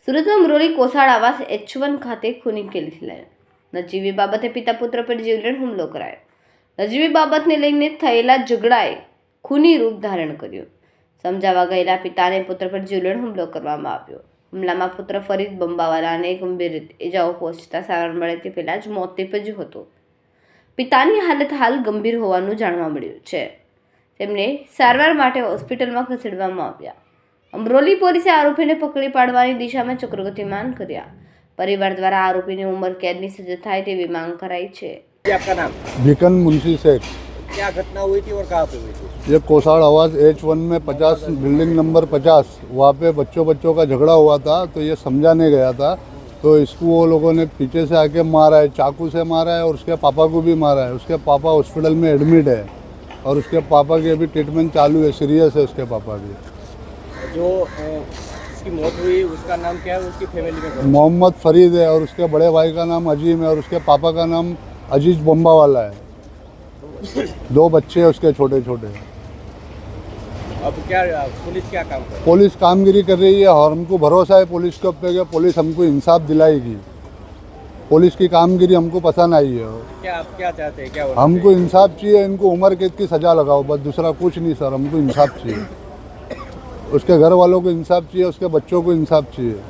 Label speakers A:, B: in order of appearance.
A: સુરતમાં અમરોલી કોસાડ આવાસ H1 ખાતે ખૂની કેસથી લઈને નજીવી બાબતે પિતા પુત્ર પર જીવલેણ હુમલો કરાયો। નજીવી બાબતને લઈને થયેલા ઝઘડાએ ખૂની રૂપ ધારણ કર્યું। સમજાવવા ગયેલા પિતાને પુત્ર પર જીવલેણ હુમલો કરવામાં આવ્યો। હુમલામાં પુત્ર ફરીદ બંબાવાલાને ગંભીર રીતે ઇજાઓ પહોંચતા સારવાર મળે તે પહેલા જ મોત નીપજ્યું હતું। પિતાની હાલત હાલ ગંભીર હોવાનું જાણવા મળ્યું છે। તેમને સારવાર માટે હોસ્પિટલમાં ખસેડવામાં આવ્યા। અમરોલી પોલીસે આરોપીને પકડી પાડવાની દિશામાં ચક્ર ગતિમાન કર્યા। परिवार द्वारा आरोपी ने उम्र कैद की सजा थाय तेवी मांग कराई है।
B: आपका नाम?
C: भिकन मुंशी शेख।
B: क्या घटना हुई थी और कहाँ पे हुई थी?
C: ये कोसाड़ आवास H1 में 50 बिल्डिंग नंबर 50 वहाँ पे बच्चों का झगड़ा हुआ था, तो ये समझाने गया था, तो इसको वो लोगों ने पीछे से आके मारा है, चाकू से मारा है और उसके पापा को भी मारा है। उसके पापा हॉस्पिटल में एडमिट है और उसके पापा की अभी ट्रीटमेंट चालू है, सीरियस है उसके पापा की।
B: जो की मौत हुई उसका नाम क्या है? उसकी फैमिली में
C: मोहम्मद फरीद है और उसके बड़े भाई का नाम अजीम है और उसके पापा का नाम अजीज बम्बावाला है। 2 बच्चे हैं उसके छोटे छोटे।
B: अब क्या पुलिस क्या काम कर?
C: पुलिस कामगिरी कर रही है और हमको भरोसा है पुलिस के ऊपर कि पुलिस हमको इंसाफ दिलाएगी। पुलिस की कामगिरी हमको पसंद आई है।
B: क्या आप क्या चाहते हैं? क्या
C: हमको इंसाफ चाहिए, इनको उम्र कैद की सजा लगाओ, बस दूसरा कुछ नहीं सर। हमको इंसाफ चाहिए, उसके घर वालों को इंसाफ चाहिए, उसके बच्चों को इंसाफ चाहिए।